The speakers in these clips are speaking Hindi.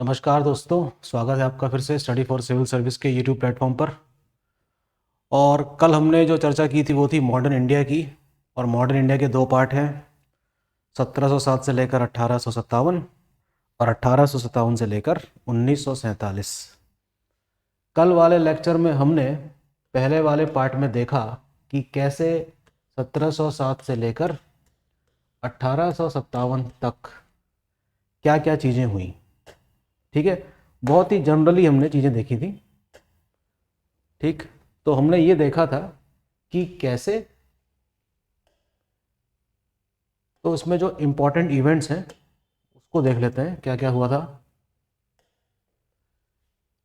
नमस्कार दोस्तों, स्वागत है आपका फिर से स्टडी फॉर सिविल सर्विस के यूट्यूब प्लेटफॉर्म पर। और कल हमने जो चर्चा की थी वो थी मॉडर्न इंडिया की। और मॉडर्न इंडिया के दो पार्ट हैं, 1707 से लेकर 1857 और 1857 से लेकर 1947। कल वाले लेक्चर में हमने पहले वाले पार्ट में देखा कि कैसे 1707 से लेकर 1857 तक क्या क्या चीज़ें हुई। ठीक है, बहुत ही जनरली हमने चीज़ें देखी थी। ठीक, तो हमने ये देखा था कि कैसे, तो उसमें जो इम्पोर्टेंट इवेंट्स हैं उसको देख लेते हैं क्या क्या हुआ था।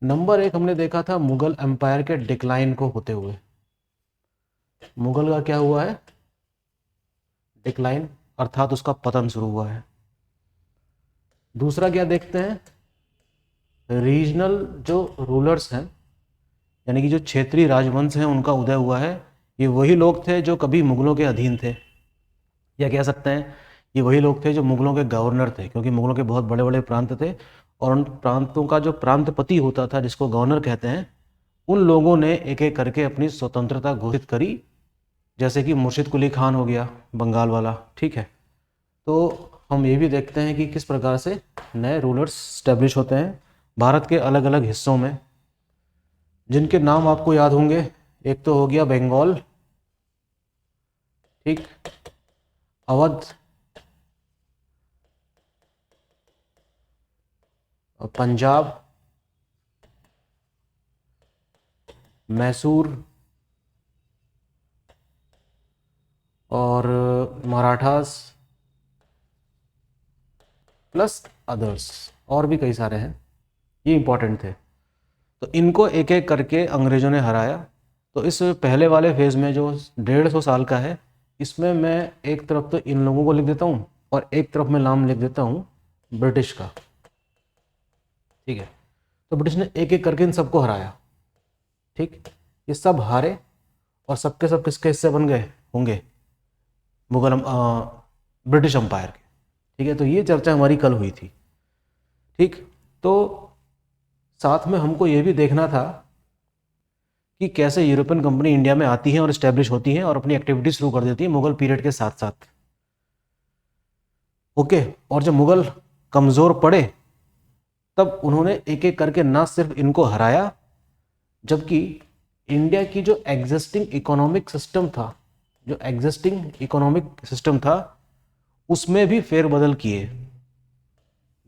नंबर एक हमने देखा था मुगल एम्पायर के डिक्लाइन को होते हुए। मुगल का क्या हुआ है? डिक्लाइन, अर्थात उसका पतन शुरू हुआ है। दूसरा क्या देखते हैं? रीजनल जो रूलर्स हैं, यानी कि जो क्षेत्रीय राजवंश हैं, उनका उदय हुआ है। ये वही लोग थे जो कभी मुगलों के अधीन थे, या कह सकते हैं ये वही लोग थे जो मुगलों के गवर्नर थे, क्योंकि मुगलों के बहुत बड़े बड़े प्रांत थे और उन प्रांतों का जो प्रांतपति होता था, जिसको गवर्नर कहते हैं, उन लोगों ने एक एक करके अपनी स्वतंत्रता घोषित करी। जैसे कि मुर्शिद कुली खान हो गया बंगाल वाला। ठीक है, तो हम ये भी देखते हैं कि किस प्रकार से नए रूलर्स स्टैब्लिश होते हैं भारत के अलग अलग हिस्सों में, जिनके नाम आपको याद होंगे। एक तो हो गया बंगाल, ठीक, अवध, पंजाब, मैसूर और मराठास, प्लस अदर्स, और भी कई सारे हैं। ये इंपॉर्टेंट थे, तो इनको एक एक करके अंग्रेज़ों ने हराया। तो इस पहले वाले फेज़ में जो 150 साल का है, इसमें मैं एक तरफ तो इन लोगों को लिख देता हूँ और एक तरफ मैं नाम लिख देता हूँ ब्रिटिश का। ठीक है, तो ब्रिटिश ने एक एक करके इन सबको हराया। ठीक, ये सब हारे और सबके सब किसके हिस्से बन गए होंगे? ब्रिटिश अम्पायर के। ठीक है, तो ये चर्चा हमारी कल हुई थी। ठीक, तो साथ में हमको ये भी देखना था कि कैसे यूरोपियन कंपनी इंडिया में आती है और इस्टेब्लिश होती है और अपनी एक्टिविटी शुरू कर देती है मुगल पीरियड के साथ साथ। ओके, और जब मुगल कमज़ोर पड़े तब उन्होंने एक एक करके ना सिर्फ इनको हराया, जबकि इंडिया की जो एग्जिस्टिंग इकोनॉमिक सिस्टम था, उसमें भी फेरबदल किए।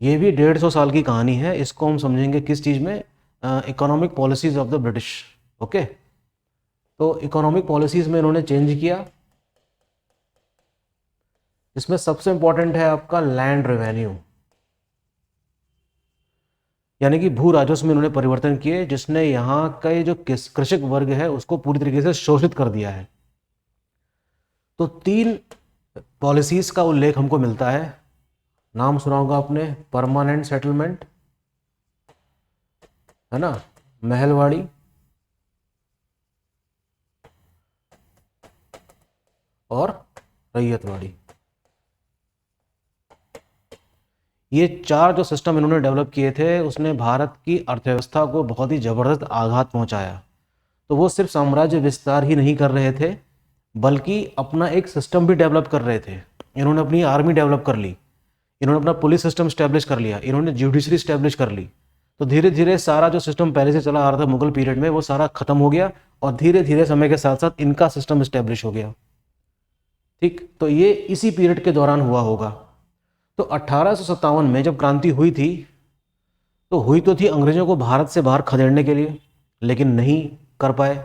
ये भी 150 साल की कहानी है। इसको हम समझेंगे किस चीज़ में? Economic policies of the British. Okay, तो इकोनॉमिक पॉलिसीज में इन्होंने चेंज किया। इसमें सबसे इंपॉर्टेंट है आपका लैंड रेवेन्यू, यानी कि भू राजस्व में इन्होंने परिवर्तन किए, जिसने यहाँ का ये जो कृषक वर्ग है उसको पूरी तरीके से शोषित कर दिया है। तो 3 पॉलिसीज का उल्लेख हमको मिलता है। नाम सुना होगा आपने, परमानेंट सेटलमेंट, है ना, महलवाड़ी, और रैयतवाड़ी। ये 4 जो सिस्टम इन्होंने डेवलप किए थे, उसने भारत की अर्थव्यवस्था को बहुत ही ज़बरदस्त आघात पहुंचाया। तो वो सिर्फ साम्राज्य विस्तार ही नहीं कर रहे थे, बल्कि अपना एक सिस्टम भी डेवलप कर रहे थे। इन्होंने अपनी आर्मी डेवलप कर ली, इन्होंने अपना पुलिस सिस्टम स्टैब्लिश कर लिया, इन्होंने जुडिशरी स्टैब्लिश कर ली। तो धीरे धीरे सारा जो सिस्टम पहले से चला आ रहा था मुगल पीरियड में, वो सारा खत्म हो गया और धीरे धीरे समय के साथ साथ इनका सिस्टम स्टैब्लिश हो गया। ठीक, तो ये इसी पीरियड के दौरान हुआ होगा। तो 1857 में जब क्रांति हुई थी, तो हुई तो थी अंग्रेजों को भारत से बाहर खदेड़ने के लिए, लेकिन नहीं कर पाए।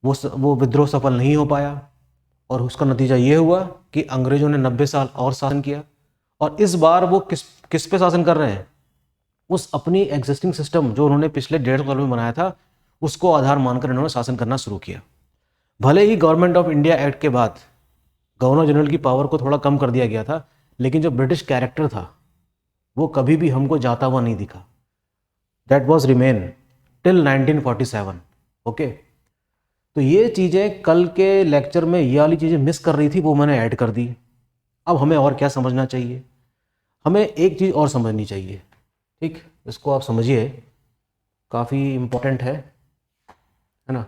वो विद्रोह सफल नहीं हो पाया और उसका नतीजा ये हुआ कि अंग्रेजों ने 90 साल और शासन किया। और इस बार वो किस किस पे शासन कर रहे हैं? उस अपनी एग्जिस्टिंग सिस्टम जो उन्होंने पिछले 150 साल में बनाया था, उसको आधार मानकर इन्होंने शासन करना शुरू किया। भले ही गवर्नमेंट ऑफ इंडिया एक्ट के बाद गवर्नर जनरल की पावर को थोड़ा कम कर दिया गया था, लेकिन जो ब्रिटिश कैरेक्टर था वो कभी भी हमको जाता हुआ नहीं दिखा। That was remain till 1947। Okay, तो ये चीज़ें कल के लेक्चर में ये वाली चीज़ें मिस कर रही थी, वो मैंने ऐड कर दी। अब हमें और क्या समझना चाहिए? हमें एक चीज़ और समझनी चाहिए। ठीक, इसको आप समझिए, काफ़ी इम्पोर्टेंट है ना,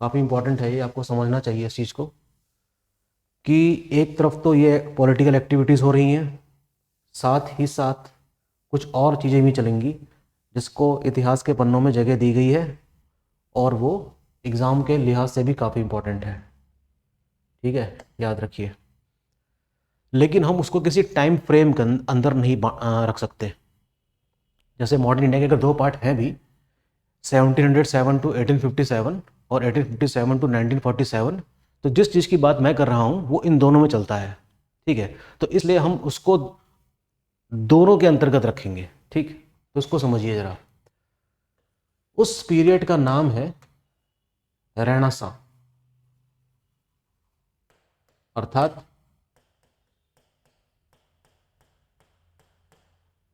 काफ़ी इम्पोर्टेंट है, ये आपको समझना चाहिए इस चीज़ को कि एक तरफ तो ये पॉलिटिकल एक्टिविटीज़ हो रही हैं, साथ ही साथ कुछ और चीज़ें भी चलेंगी जिसको इतिहास के पन्नों में जगह दी गई है, और वो एग्ज़ाम के लिहाज से भी काफ़ी इम्पोर्टेंट है। ठीक है, याद रखिए। लेकिन हम उसको किसी टाइम फ्रेम के अंदर नहीं रख सकते। जैसे मॉडर्न इंडिया के अगर दो पार्ट हैं भी, 1707 टू 1857 और 1857 टू 1947, तो जिस चीज़ की बात मैं कर रहा हूँ वो इन दोनों में चलता है। ठीक है, तो इसलिए हम उसको दोनों के अंतर्गत रखेंगे। ठीक, तो उसको समझिए ज़रा। उस पीरियड का नाम है रेनेसां, अर्थात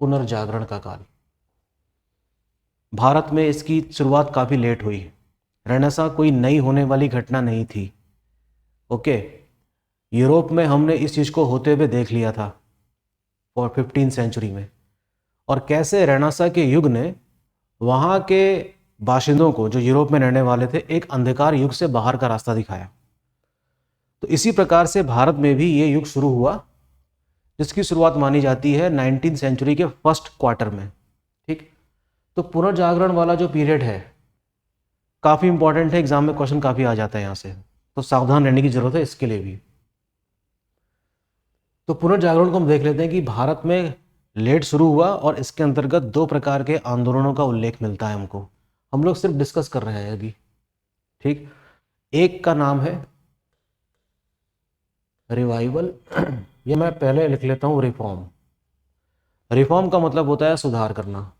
पुनर्जागरण का काल। भारत में इसकी शुरुआत काफ़ी लेट हुई। रेनेसां कोई नई होने वाली घटना नहीं थी। ओके, यूरोप में हमने इस चीज़ को होते हुए देख लिया था और 15वीं सेंचुरी में, और कैसे रेनेसां के युग ने वहाँ के बाशिंदों को, जो यूरोप में रहने वाले थे, एक अंधकार युग से बाहर का रास्ता दिखाया। तो इसी प्रकार से भारत में भी ये युग शुरू हुआ, जिसकी शुरुआत मानी जाती है 19वीं सेंचुरी के फर्स्ट क्वार्टर में। ठीक, तो पुनर्जागरण वाला जो पीरियड है काफ़ी इंपॉर्टेंट है, एग्जाम में क्वेश्चन काफ़ी आ जाता है यहाँ से, तो सावधान रहने की जरूरत है इसके लिए भी। तो पुनर्जागरण को हम देख लेते हैं कि भारत में लेट शुरू हुआ, और इसके अंतर्गत दो प्रकार के आंदोलनों का उल्लेख मिलता है हमको। हम लोग सिर्फ डिस्कस कर रहे हैं अभी। ठीक, एक का नाम है रिवाइवल, ये मैं पहले लिख लेता हूँ, रिफॉर्म। रिफॉर्म का मतलब होता है सुधार करना।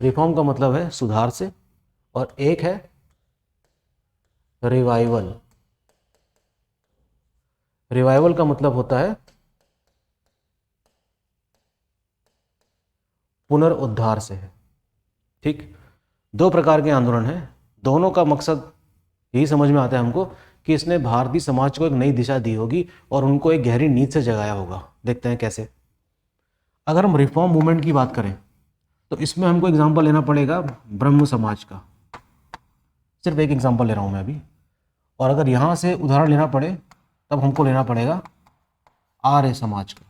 रिफॉर्म का मतलब है सुधार से। और एक है रिवाइवल। रिवाइवल का मतलब होता है पुनरुद्धार से है। ठीक, दो प्रकार के आंदोलन हैं, दोनों का मकसद यही समझ में आता है हमको कि इसने भारतीय समाज को एक नई दिशा दी होगी और उनको एक गहरी नींद से जगाया होगा। देखते हैं कैसे। अगर हम रिफॉर्म मूवमेंट की बात करें तो इसमें हमको एग्जांपल लेना पड़ेगा ब्रह्म समाज का। सिर्फ एक एग्जांपल ले रहा हूं मैं अभी, और अगर यहां से उदाहरण लेना पड़े तब हमको लेना पड़ेगा आर्य समाज का।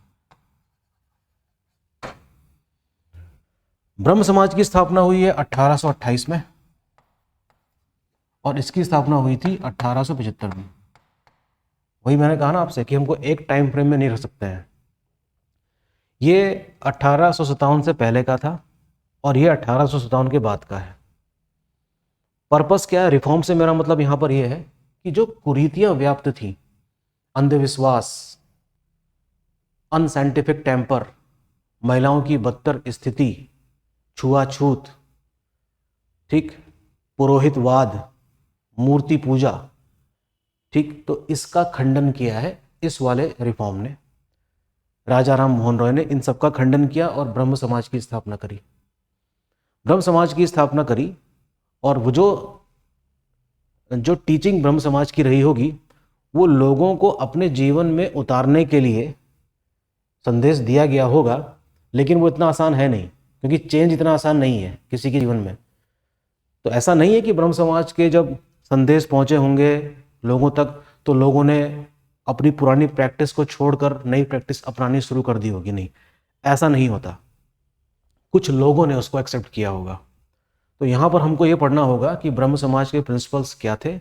ब्रह्म समाज की स्थापना हुई है 1828 में, और इसकी स्थापना हुई थी 1875 में। वही मैंने कहा ना आपसे कि हमको एक टाइम फ्रेम में नहीं रख सकते हैं। ये 1857 से पहले का था और ये 1857 के बाद का है। पर्पस क्या है रिफॉर्म से? मेरा मतलब यहां पर यह है कि जो कुरीतियां व्याप्त थी, अंधविश्वास, अनसाइंटिफिक टेम्पर, महिलाओं की बदतर स्थिति, छुआछूत, ठीक, पुरोहितवाद, मूर्ति पूजा, ठीक, तो इसका खंडन किया है इस वाले रिफॉर्म ने। राजा राम मोहन रॉय ने इन सब का खंडन किया और ब्रह्म समाज की स्थापना करी। ब्रह्म समाज की स्थापना करी, और वो जो टीचिंग ब्रह्म समाज की रही होगी वो लोगों को अपने जीवन में उतारने के लिए संदेश दिया गया होगा, लेकिन वो इतना आसान है नहीं, क्योंकि चेंज इतना आसान नहीं है किसी के जीवन में। तो ऐसा नहीं है कि ब्रह्म समाज के जब संदेश पहुंचे होंगे लोगों तक तो लोगों ने अपनी पुरानी प्रैक्टिस को छोड़कर नई प्रैक्टिस अपनानी शुरू कर दी होगी, नहीं, ऐसा नहीं होता। कुछ लोगों ने उसको एक्सेप्ट किया होगा। तो यहाँ पर हमको ये पढ़ना होगा कि ब्रह्म समाज के प्रिंसिपल्स क्या थे,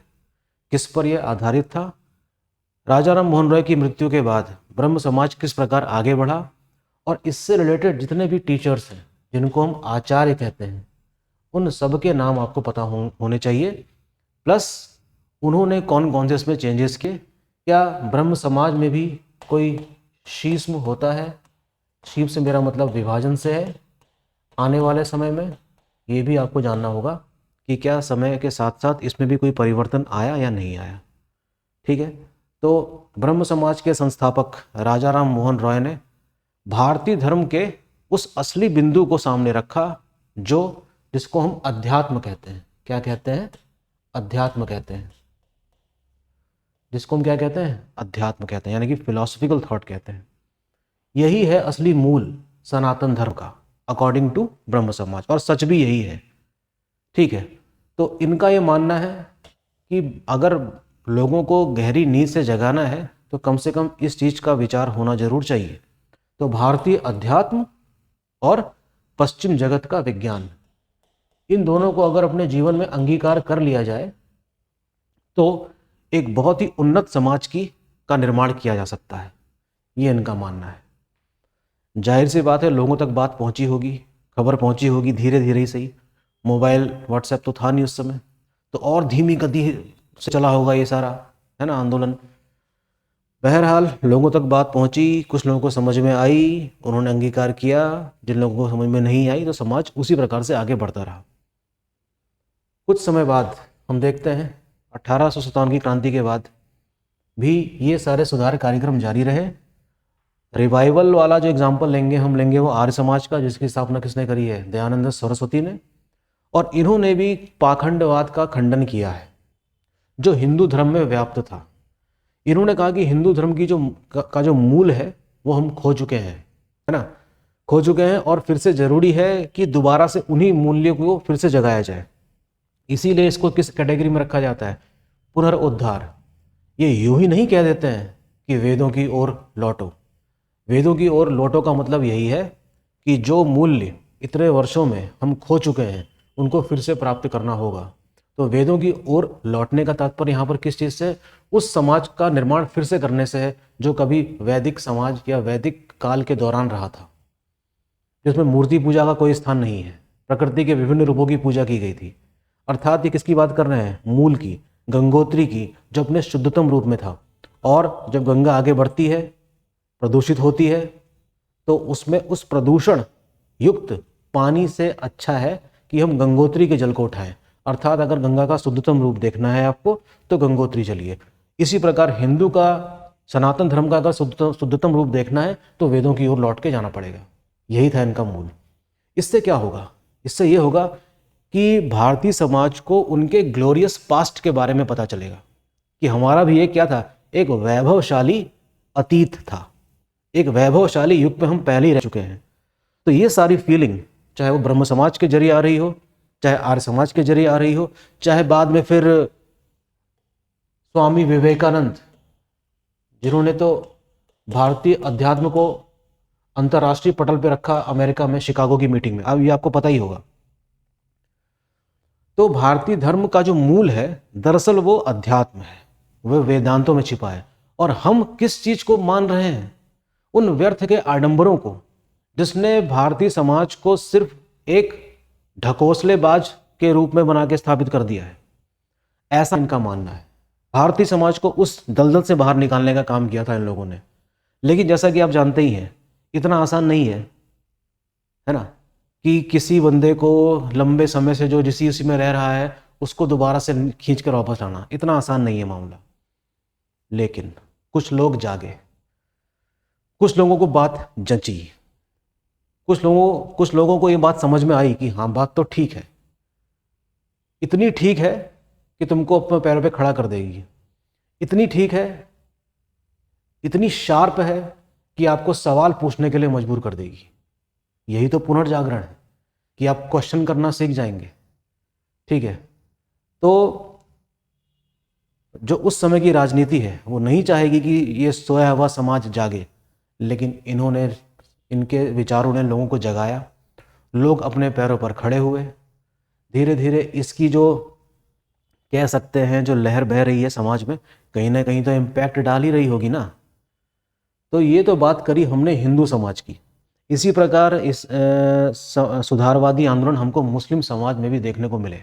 किस पर यह आधारित था, राजा राम मोहन रॉय की मृत्यु के बाद ब्रह्म समाज किस प्रकार आगे बढ़ा, और इससे रिलेटेड जितने भी टीचर्स हैं जिनको हम आचार्य कहते हैं उन सब के नाम आपको पता होने चाहिए। प्लस उन्होंने कौन कौन से इसमें चेंजेस किए, क्या ब्रह्म समाज में भी कोई शीस्म होता है, शीप से मेरा मतलब विभाजन से है, आने वाले समय में ये भी आपको जानना होगा कि क्या समय के साथ साथ इसमें भी कोई परिवर्तन आया या नहीं आया। ठीक है, तो ब्रह्म समाज के संस्थापक राजा राम मोहन रॉय ने भारतीय धर्म के उस असली बिंदु को सामने रखा जिसको हम अध्यात्म कहते हैं। क्या कहते हैं? अध्यात्म कहते हैं। जिसको हम क्या कहते हैं? अध्यात्म कहते हैं, यानी कि फिलोसफिकल थॉट कहते हैं। यही है असली मूल सनातन धर्म का, अकॉर्डिंग टू ब्रह्म समाज, और सच भी यही है। ठीक है, तो इनका ये मानना है कि अगर लोगों को गहरी नींद से जगाना है तो कम से कम इस चीज़ का विचार होना जरूर चाहिए। तो भारतीय अध्यात्म और पश्चिम जगत का विज्ञान, इन दोनों को अगर अपने जीवन में अंगीकार कर लिया जाए तो एक बहुत ही उन्नत समाज का निर्माण किया जा सकता है, ये इनका मानना है। जाहिर सी बात है, लोगों तक बात पहुंची होगी, खबर पहुंची होगी, धीरे धीरे ही सही। मोबाइल व्हाट्सएप तो था नहीं उस समय, तो और धीमी गति से चला होगा ये सारा, है ना, आंदोलन। बहरहाल लोगों तक बात पहुंची, कुछ लोगों को समझ में आई, उन्होंने अंगीकार किया। जिन लोगों को समझ में नहीं आई तो समाज उसी प्रकार से आगे बढ़ता रहा। कुछ समय बाद हम देखते हैं 1857 की क्रांति के बाद भी ये सारे सुधार कार्यक्रम जारी रहे। रिवाइवल वाला जो एग्जाम्पल लेंगे हम, लेंगे वो आर्य समाज का, जिसकी स्थापना किसने करी है, दयानंद सरस्वती ने। और इन्होंने भी पाखंडवाद का खंडन किया है जो हिंदू धर्म में व्याप्त था। इन्होंने कहा कि हिंदू धर्म की जो मूल है वो हम खो चुके हैं, है ना, खो चुके हैं, और फिर से जरूरी है कि दोबारा से उन्हीं मूल्यों को फिर से जगाया जाए। इसीलिए इसको किस कैटेगरी में रखा जाता है, पुनरुद्धार। ये यूं ही नहीं कह देते हैं कि वेदों की ओर लौटो। वेदों की ओर लौटो का मतलब यही है कि जो मूल्य इतने वर्षों में हम खो चुके हैं उनको फिर से प्राप्त करना होगा। तो वेदों की ओर लौटने का तात्पर्य यहाँ पर किस चीज़ से, उस समाज का निर्माण फिर से करने से है जो कभी वैदिक समाज या वैदिक काल के दौरान रहा था, जिसमें मूर्ति पूजा का कोई स्थान नहीं है, प्रकृति के विभिन्न रूपों की पूजा की गई थी। अर्थात ये किसकी बात कर रहे हैं, मूल की, गंगोत्री की, जो अपने शुद्धतम रूप में था। और जब गंगा आगे बढ़ती है, प्रदूषित होती है, तो उसमें उस प्रदूषण युक्त पानी से अच्छा है कि हम गंगोत्री के जल को उठाएं। अर्थात अगर गंगा का शुद्धतम रूप देखना है आपको तो गंगोत्री चलिए। इसी प्रकार हिंदू का, सनातन धर्म का अगर शुद्धतम रूप देखना है तो वेदों की ओर लौट के जाना पड़ेगा। यही था इनका मूल। इससे क्या होगा, इससे ये होगा कि भारतीय समाज को उनके ग्लोरियस पास्ट के बारे में पता चलेगा कि हमारा भी एक क्या था, एक वैभवशाली अतीत था, एक वैभवशाली युग पे हम पहले ही रह चुके हैं। तो ये सारी फीलिंग, चाहे वो ब्रह्म समाज के जरिए आ रही हो, चाहे आर्य समाज के जरिए आ रही हो, चाहे बाद में फिर स्वामी विवेकानंद, जिन्होंने तो भारतीय अध्यात्म को अंतर्राष्ट्रीय पटल पे रखा अमेरिका में शिकागो की मीटिंग में, अब ये आपको पता ही होगा। तो भारतीय धर्म का जो मूल है दरअसल वो अध्यात्म है, वह वेदांतों में छिपा है। और हम किस चीज को मान रहे हैं, उन व्यर्थ के आडंबरों को, जिसने भारतीय समाज को सिर्फ एक ढकोसलेबाज के रूप में बना के स्थापित कर दिया है, ऐसा इनका मानना है। भारतीय समाज को उस दलदल से बाहर निकालने का काम किया था इन लोगों ने। लेकिन जैसा कि आप जानते ही हैं, इतना आसान नहीं है ना, कि किसी बंदे को लंबे समय से जो जिसी उसी में रह रहा है उसको दोबारा से खींच कर वापस लाना, इतना आसान नहीं है मामला। लेकिन कुछ लोग जागे, कुछ लोगों को बात जंची, कुछ लोगों को ये बात समझ में आई कि हाँ बात तो ठीक है, इतनी ठीक है कि तुमको अपने पैरों पे खड़ा कर देगी, इतनी ठीक है, इतनी शार्प है कि आपको सवाल पूछने के लिए मजबूर कर देगी। यही तो पुनर्जागरण है कि आप क्वेश्चन करना सीख जाएंगे। ठीक है, तो जो उस समय की राजनीति है वो नहीं चाहेगी कि ये सोया हुआ समाज जागे, लेकिन इनके विचारों ने लोगों को जगाया, लोग अपने पैरों पर खड़े हुए। धीरे धीरे इसकी जो कह सकते हैं जो लहर बह रही है समाज में, कहीं ना कहीं तो इम्पैक्ट डाल ही रही होगी ना। तो ये तो बात करी हमने हिंदू समाज की। इसी प्रकार इस सुधारवादी आंदोलन हमको मुस्लिम समाज में भी देखने को मिले,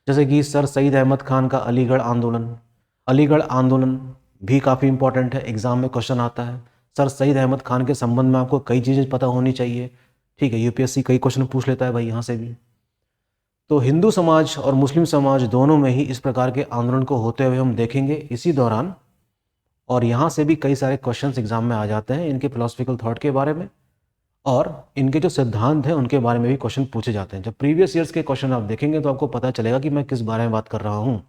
जैसे कि सर सईद अहमद खान का अलीगढ़ आंदोलन भी काफ़ी इंपॉर्टेंट है, एग्जाम में क्वेश्चन आता है। सर सईद अहमद खान के संबंध में आपको कई चीज़ें पता होनी चाहिए। ठीक है, यूपीएससी कई क्वेश्चन पूछ लेता है भाई यहाँ से भी। तो हिंदू समाज और मुस्लिम समाज दोनों में ही इस प्रकार के आंदोलन को होते हुए हम देखेंगे इसी दौरान। और यहाँ से भी कई सारे क्वेश्चंस एग्जाम में आ जाते हैं इनके फिलोसफिकल थॉट के बारे में, और इनके जो सिद्धांत हैं उनके बारे में भी क्वेश्चन पूछे जाते हैं। जब प्रीवियस ईयर्स के क्वेश्चन आप देखेंगे तो आपको पता चलेगा कि मैं किस बारे में बात कर रहा हूँ।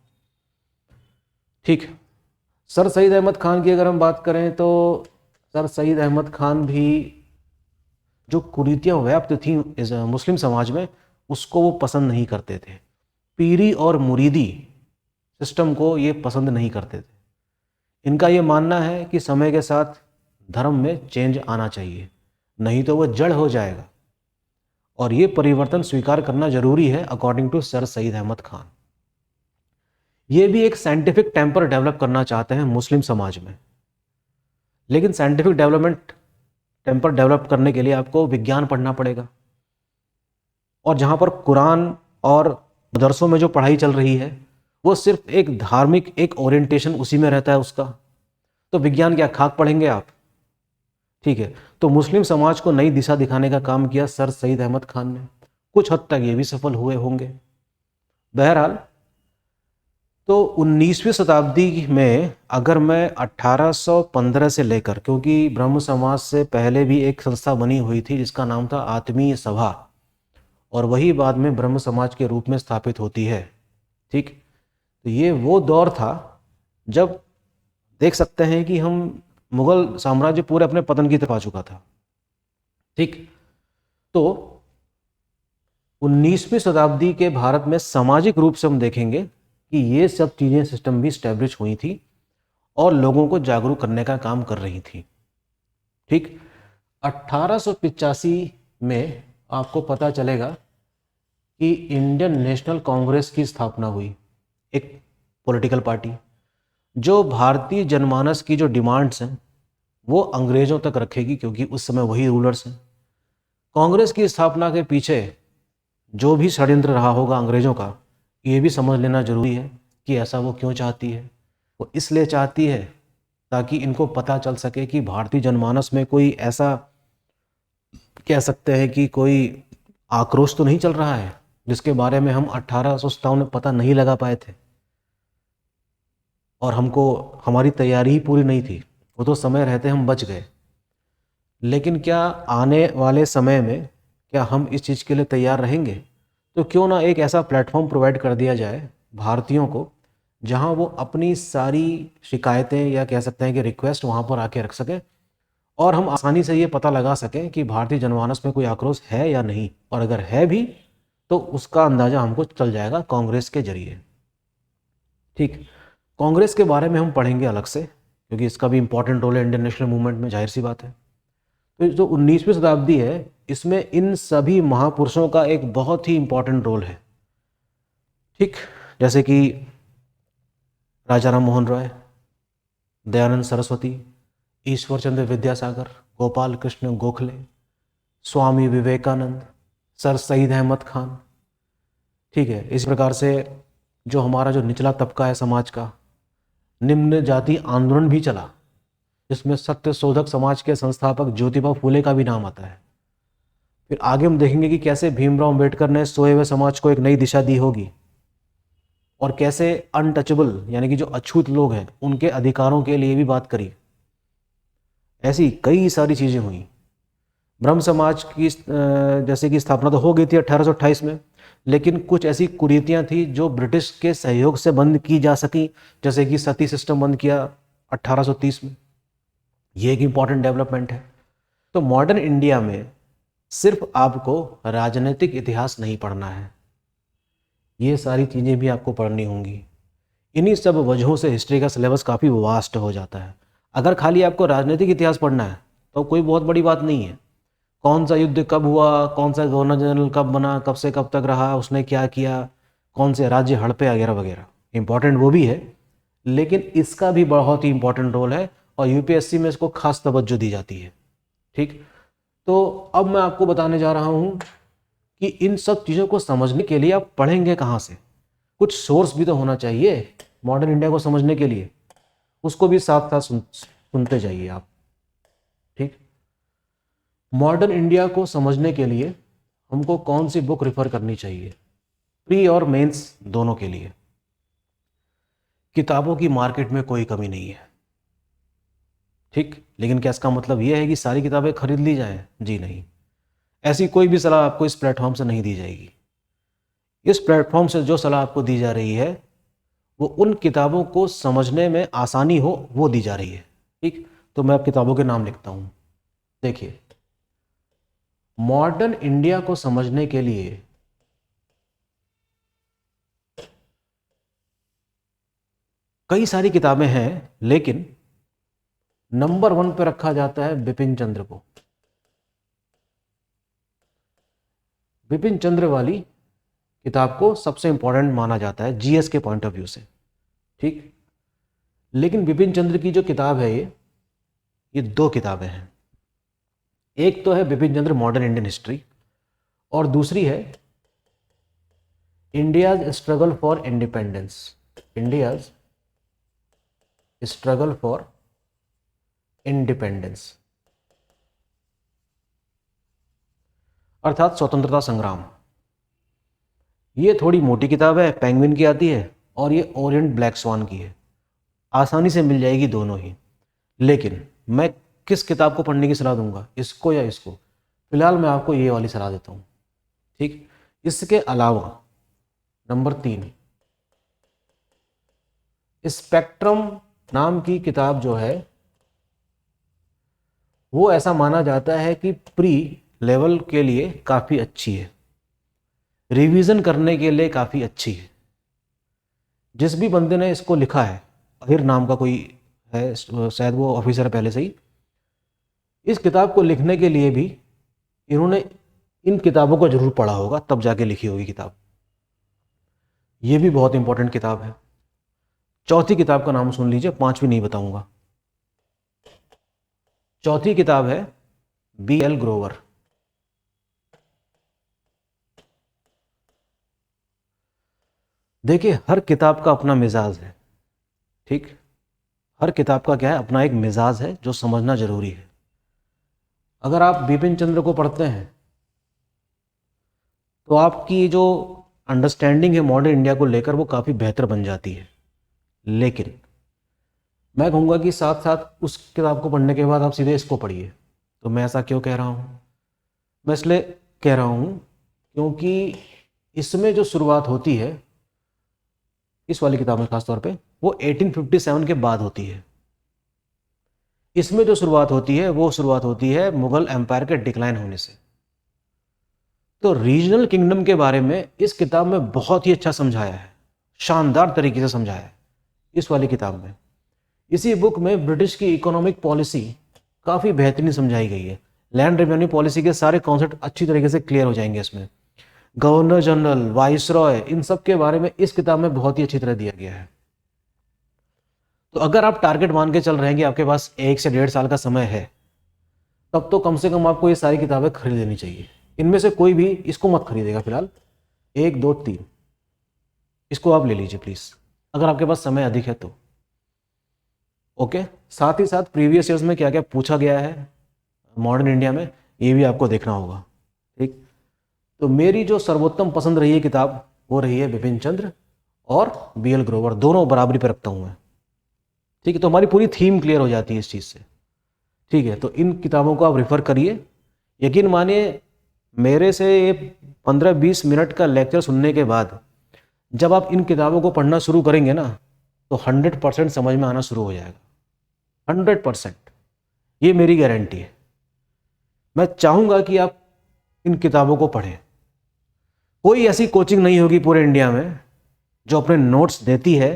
ठीक, सर सईद अहमद खान की अगर हम बात करें तो सर सईद अहमद खान भी जो कुरीतियाँ व्याप्त थी मुस्लिम समाज में, उसको वो पसंद नहीं करते थे। पीरी और मुरीदी सिस्टम को ये पसंद नहीं करते थे। इनका ये मानना है कि समय के साथ धर्म में चेंज आना चाहिए, नहीं तो वह जड़ हो जाएगा, और ये परिवर्तन स्वीकार करना जरूरी है according to sir Saeed Ahmad Khan. ये भी एक साइंटिफिक टेम्पर डेवलप करना चाहते हैं मुस्लिम समाज में, लेकिन साइंटिफिक टेम्पर डेवलप करने के लिए आपको विज्ञान पढ़ना पड़ेगा, और जहाँ पर कुरान और मदरसों में जो पढ़ाई चल रही है वो सिर्फ एक धार्मिक एक ओरिएंटेशन उसी में रहता है उसका, तो विज्ञान क्या खाक पढ़ेंगे आप? ठीक है, तो मुस्लिम समाज को नई दिशा दिखाने का काम किया सर सईद अहमद खान ने। कुछ हद तक ये भी सफल हुए होंगे। बहरहाल, तो 19वीं शताब्दी में अगर मैं 1815 से लेकर, क्योंकि ब्रह्म समाज से पहले भी एक संस्था बनी हुई थी जिसका नाम था आत्मीय सभा, और वही बाद में ब्रह्म समाज के रूप में स्थापित होती है। ठीक, तो ये वो दौर था जब देख सकते हैं कि हम मुगल साम्राज्य पूरे अपने पतन की तरफ आ चुका था। ठीक, तो 19वीं शताब्दी के भारत में सामाजिक रूप से हम देखेंगे कि ये सब चीज़ें सिस्टम भी स्टैब्लिश हुई थी और लोगों को जागरूक करने का काम कर रही थी। ठीक, 1885 में आपको पता चलेगा कि इंडियन नेशनल कांग्रेस की स्थापना हुई, एक पॉलिटिकल पार्टी जो भारतीय जनमानस की जो डिमांड्स हैं वो अंग्रेज़ों तक रखेगी, क्योंकि उस समय वही रूलर्स हैं। कांग्रेस की स्थापना के पीछे जो भी षड्यंत्र रहा होगा अंग्रेज़ों का, ये भी समझ लेना जरूरी है कि ऐसा वो क्यों चाहती है। वो इसलिए चाहती है ताकि इनको पता चल सके कि भारतीय जनमानस में कोई ऐसा, कह सकते हैं कि कोई आक्रोश तो नहीं चल रहा है जिसके बारे में हम 1857 में पता नहीं लगा पाए थे, और हमको हमारी तैयारी ही पूरी नहीं थी। वो तो समय रहते हम बच गए, लेकिन क्या आने वाले समय में क्या हम इस चीज़ के लिए तैयार रहेंगे? तो क्यों ना एक ऐसा प्लेटफॉर्म प्रोवाइड कर दिया जाए भारतीयों को जहां वो अपनी सारी शिकायतें या कह सकते हैं कि रिक्वेस्ट वहां पर आके रख सकें, और हम आसानी से ये पता लगा सकें कि भारतीय जनमानस में कोई आक्रोश है या नहीं, और अगर है भी तो उसका अंदाज़ा हमको चल जाएगा कांग्रेस के जरिए। ठीक, कांग्रेस के बारे में हम पढ़ेंगे अलग से, क्योंकि इसका भी इंपॉर्टेंट रोल है इंडियन नेशनल मूवमेंट में, जाहिर सी बात है। तो जो 19वीं शताब्दी है इसमें इन सभी महापुरुषों का एक बहुत ही इंपॉर्टेंट रोल है। ठीक, जैसे कि राजा राम मोहन रॉय, दयानंद सरस्वती, ईश्वर चंद्र विद्यासागर, गोपाल कृष्ण गोखले, स्वामी विवेकानंद, सर सईद अहमद खान। ठीक है, इस प्रकार से जो हमारा जो निचला तबका है समाज का, निम्न जाति आंदोलन भी चला, जिसमें सत्य शोधक समाज के संस्थापक ज्योतिबा फूले का भी नाम आता है। फिर आगे हम देखेंगे कि कैसे भीमराव अंबेडकर ने सोए हुए समाज को एक नई दिशा दी होगी, और कैसे अनटचेबल यानी कि जो अछूत लोग हैं उनके अधिकारों के लिए भी बात करी। ऐसी कई सारी चीज़ें हुई। ब्रह्म समाज की जैसे कि स्थापना तो हो गई थी 1828 में, लेकिन कुछ ऐसी कुरीतियाँ थी जो ब्रिटिश के सहयोग से बंद की जा सकी, जैसे कि सती सिस्टम बंद किया 1830 में। ये एक इम्पॉर्टेंट डेवलपमेंट है। तो मॉडर्न इंडिया में सिर्फ आपको राजनीतिक इतिहास नहीं पढ़ना है, ये सारी चीज़ें भी आपको पढ़नी होंगी। इन्हीं सब वजहों से हिस्ट्री का सिलेबस काफ़ी वास्ट हो जाता है। अगर खाली आपको राजनीतिक इतिहास पढ़ना है तो कोई बहुत बड़ी बात नहीं है। कौन सा युद्ध कब हुआ, कौन सा गवर्नर जनरल कब बना, कब से कब तक रहा, उसने क्या किया, कौन से राज्य हड़पे वगैरह वगैरह, इंपॉर्टेंट वो भी है, लेकिन इसका भी बहुत ही इंपॉर्टेंट रोल है और यूपीएससी में इसको खास तवज्जो दी जाती है। ठीक, तो अब मैं आपको बताने जा रहा हूँ कि इन सब चीज़ों को समझने के लिए आप पढ़ेंगे कहाँ से। कुछ सोर्स भी तो होना चाहिए मॉडर्न इंडिया को समझने के लिए, उसको भी साथ साथ सुनते जाइए आप। ठीक, मॉडर्न इंडिया को समझने के लिए हमको कौन सी बुक रेफर करनी चाहिए? प्री और मेंस दोनों के लिए किताबों की मार्केट में कोई कमी नहीं है। ठीक, लेकिन क्या इसका मतलब यह है कि सारी किताबें खरीद ली जाएं? जी नहीं, ऐसी कोई भी सलाह आपको इस प्लेटफॉर्म से नहीं दी जाएगी। इस प्लेटफॉर्म से जो सलाह आपको दी जा रही है वो उन किताबों को समझने में आसानी हो वो दी जा रही है। ठीक, तो मैं अब किताबों के नाम लिखता हूँ। देखिए, मॉडर्न इंडिया को समझने के लिए कई सारी किताबें हैं, लेकिन नंबर 1 पे रखा जाता है बिपिन चंद्र को। बिपिन चंद्र वाली किताब को सबसे इंपॉर्टेंट माना जाता है जीएस के पॉइंट ऑफ व्यू से, ठीक। लेकिन बिपिन चंद्र की जो किताब है ये 2 किताबें हैं। एक तो है Bipin Chandra modern Indian history, और दूसरी है India's struggle for independence, India's struggle for independence, अर्थात स्वतंत्रता संग्राम। ये थोड़ी मोटी किताब है, पेंगुइन की आती है, और ये ओरिएंट ब्लैक स्वान की है। आसानी से मिल जाएगी दोनों ही। लेकिन मैं किस किताब को पढ़ने की सलाह दूंगा, इसको या इसको? फिलहाल मैं आपको ये वाली सलाह देता हूँ, ठीक। इसके अलावा नंबर 3, स्पेक्ट्रम नाम की किताब जो है वो ऐसा माना जाता है कि प्री लेवल के लिए काफ़ी अच्छी है, रिवीजन करने के लिए काफ़ी अच्छी है। जिस भी बंदे ने इसको लिखा है, अहिर नाम का कोई है, शायद वो ऑफिसर है पहले से ही, इस किताब को लिखने के लिए भी इन्होंने इन किताबों को जरूर पढ़ा होगा, तब जाके लिखी होगी किताब। ये भी बहुत इंपॉर्टेंट किताब है। चौथी किताब का नाम सुन लीजिए, 5वीं नहीं बताऊंगा। चौथी किताब है BL ग्रोवर। देखिए, हर किताब का अपना मिजाज है, ठीक। हर किताब का क्या है, अपना एक मिजाज है जो समझना जरूरी है। अगर आप बिपिन चंद्र को पढ़ते हैं तो आपकी जो अंडरस्टैंडिंग है मॉडर्न इंडिया को लेकर वो काफ़ी बेहतर बन जाती है। लेकिन मैं कहूँगा कि साथ साथ उस किताब को पढ़ने के बाद आप सीधे इसको पढ़िए। तो मैं ऐसा क्यों कह रहा हूँ? मैं इसलिए कह रहा हूँ क्योंकि इसमें जो शुरुआत होती है, इस वाली किताब में खासतौर पे, वो 1857 के बाद होती है। इसमें जो शुरुआत होती है वो शुरुआत होती है मुगल एम्पायर के डिक्लाइन होने से। तो रीजनल किंगडम के बारे में इस किताब में बहुत ही अच्छा समझाया है, शानदार तरीके से समझाया है इस वाली किताब में। इसी बुक में ब्रिटिश की इकोनॉमिक पॉलिसी काफ़ी बेहतरीन समझाई गई है। लैंड रेवेन्यू पॉलिसी के सारे कॉन्सेप्ट अच्छी तरीके से क्लियर हो जाएंगे इसमें। गवर्नर जनरल, वाइसरॉय, इन सब के बारे में इस किताब में बहुत ही अच्छी तरह दिया गया है। तो अगर आप टारगेट मान के चल रहे हैं कि आपके पास 1 से 1.5 साल का समय है, तब तो कम से कम आपको ये सारी किताबें खरीद लेनी चाहिए। इनमें से कोई भी इसको मत खरीदेगा फिलहाल, 1, 2, 3 इसको आप ले लीजिए प्लीज़, अगर आपके पास समय अधिक है तो। ओके, साथ ही साथ प्रीवियस ईयर्स में क्या क्या पूछा गया है मॉडर्न इंडिया में, ये भी आपको देखना होगा, ठीक। तो मेरी जो सर्वोत्तम पसंद रही है किताब वो रही है बिपिन चंद्र और BL ग्रोवर, दोनों बराबरी पर रखता हूँ मैं, ठीक है। तो हमारी पूरी थीम क्लियर हो जाती है इस चीज़ से, ठीक है। तो इन किताबों को आप रेफ़र करिए। यकीन मानिए, मेरे से ये 15-20 मिनट का लेक्चर सुनने के बाद जब आप इन किताबों को पढ़ना शुरू करेंगे ना, तो 100% समझ में आना शुरू हो जाएगा, 100%। ये मेरी गारंटी है। मैं चाहूँगा कि आप इन किताबों को पढ़ें। कोई ऐसी कोचिंग नहीं होगी पूरे इंडिया में जो अपने नोट्स देती है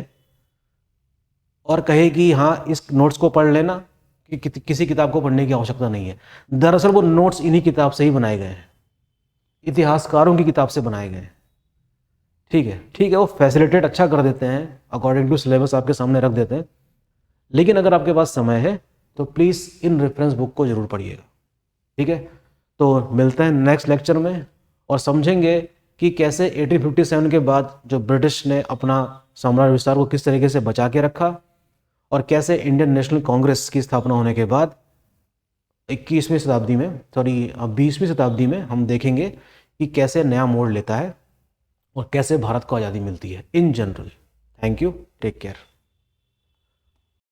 और कहे कि हाँ इस नोट्स को पढ़ लेना, कि किसी किताब को पढ़ने की आवश्यकता नहीं है। दरअसल वो नोट्स इन्हीं किताब से ही बनाए गए हैं, इतिहासकारों की किताब से बनाए गए हैं, ठीक है, ठीक है। वो फैसिलिटेट अच्छा कर देते हैं, अकॉर्डिंग टू सिलेबस आपके सामने रख देते हैं। लेकिन अगर आपके पास समय है तो प्लीज़ इन रेफरेंस बुक को ज़रूर पढ़िएगा, ठीक है। तो मिलते हैं नेक्स्ट लेक्चर में और समझेंगे कि कैसे 1857 के बाद जो ब्रिटिश ने अपना साम्राज्य विस्तार को किस तरीके से बचा के रखा, और कैसे इंडियन नेशनल कांग्रेस की स्थापना होने के बाद 20वीं शताब्दी में हम देखेंगे कि कैसे नया मोड़ लेता है और कैसे भारत को आज़ादी मिलती है in general. Thank you, take care.